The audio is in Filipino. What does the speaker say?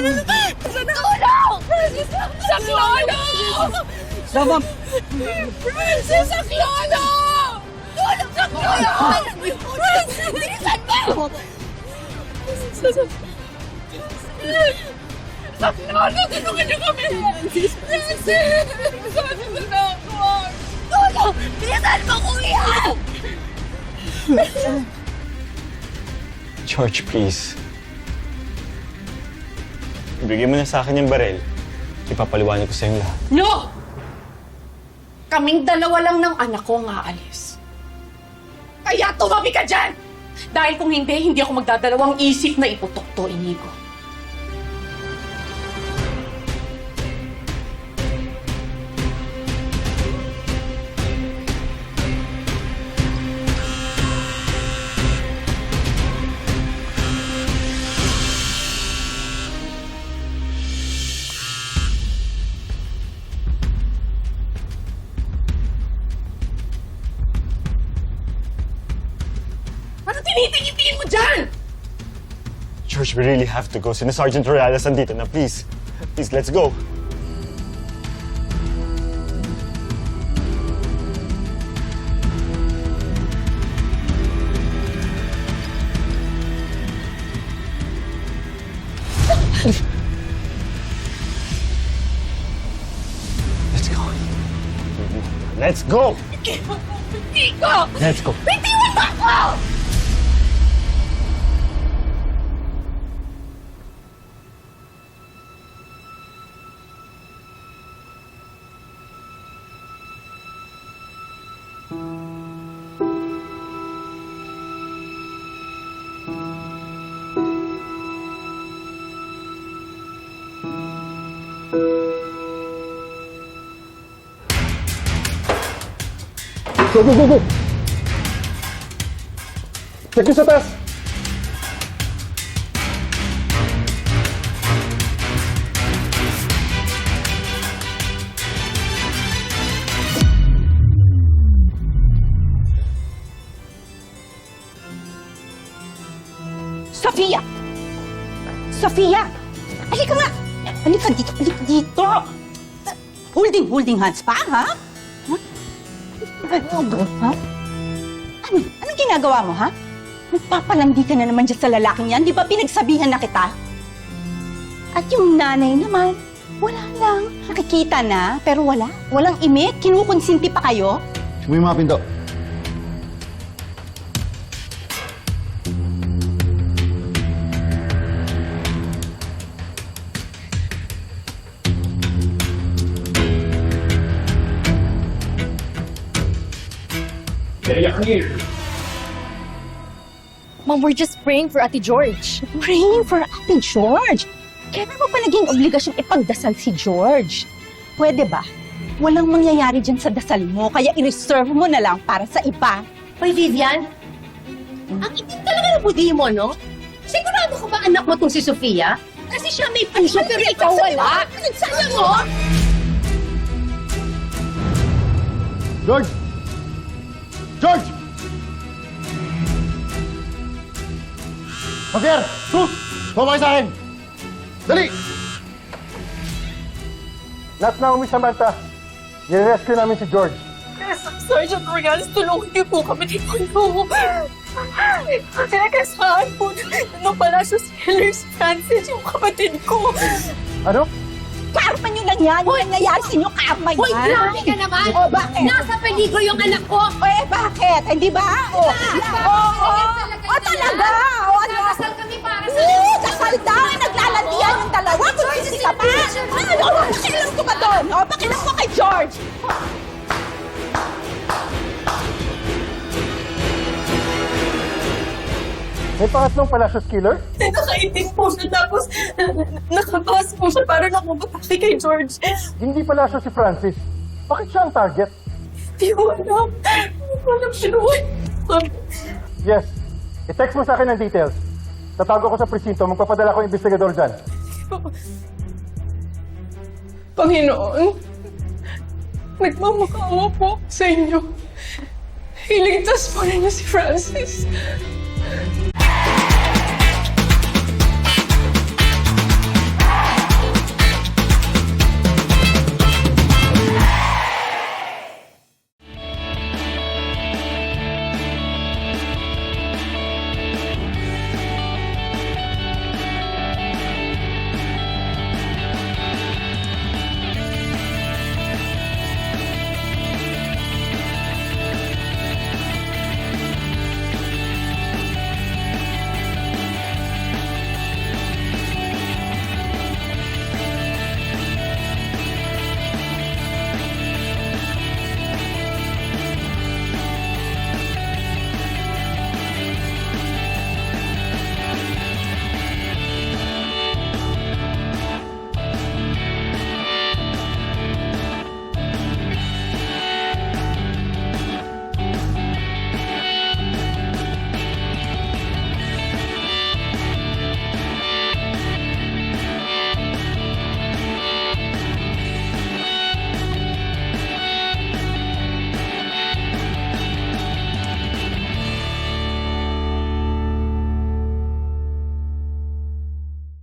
Tulong! Saklolo! Ma'am! Francis, Saklolo! Tulong, Saklolo! Francis, bilisan mo! Saklolo, tulungan niyo kami! Francis! Francis, ako! Tulong! Bilisan mo, kuya! George, please. Ibigay mo na sa akin yung baril. Ipapaliwanag ko sa yung lahat. No! Kaming dalawa lang ng anak ko ang aalis. Kaya tumabi ka dyan! Dahil kung hindi ako magdadalawang isip na iputok to, Inigo. Ano tinitingin mo dyan? George, we really have to go. Sina Sergeant Royales andito na. Please. Please, let's go. Let's go. Let's go! Inigo! Let's go. Bitiwan mo ako! Go, go, go, go! Check nyo sa taas! Sofia! Sofia! Halika nga! Halika dito! Halika dito! Holding hands pa, ha? Ha? Anong ginagawa mo, ha? Nagpapalandi ka na naman dyan sa lalaking yan. Di ba pinagsabihan na kita? At yung nanay naman, wala lang. Nakikita na, pero wala. Walang imik. Kinukonsinti pa kayo. Sumay mga pinto. Mom, we're just praying for Ate George. Praying for Ate George. Kailan mo pa naging obligasyon ipagdasal si George? Pwede ba? Walang mangyayari dyan sa dasal mo, kaya i-reserve mo na lang para sa iba. Hoy, Vivian. Ang itim talaga ng budi mo, no? Sigurado ko ba anak mo tong si Sofia? Kasi siya may puso, pero ikaw wala. Nagsayang mo? George! George! Javier! Sus! Sumama kayo sa akin! Dali! Last na Miss Samantha. Nire-rescue namin si George. Yes, Sergeant Royales, tulungan niyo po kami ni Puno. Sinakasaan po nung pala sa Sailors Francis, yung kapatid ko. Ano? Karma nyo lang yan! Yung nangyayari sa inyo, karma yan! Hoy, grabe ka naman! O, bakit? Nasa peligro yung anak ko! Bakit? Hindi ba? O, talaga! O, ano? Kasal kami para sa... Kasal daw! Naglalandian yung dalawa! Kung ka pa! Ano? Pakialam ko ba doon? O, pakialam ko kay George! May pangatlong Palacios killer? Nakaitim po siya, tapos nakapas po siya para nakabutake kay George. Hindi Palacios si Francis. Bakit siya ang target? Di ko alam. Di ko alam siya noon. Yes. I-text mo sa akin ang details. Tatago ko sa presinto. Magpapadala ko investigador dyan. Panginoon, nagmamakaawa po sa inyo. Iligtas po ninyo si Francis.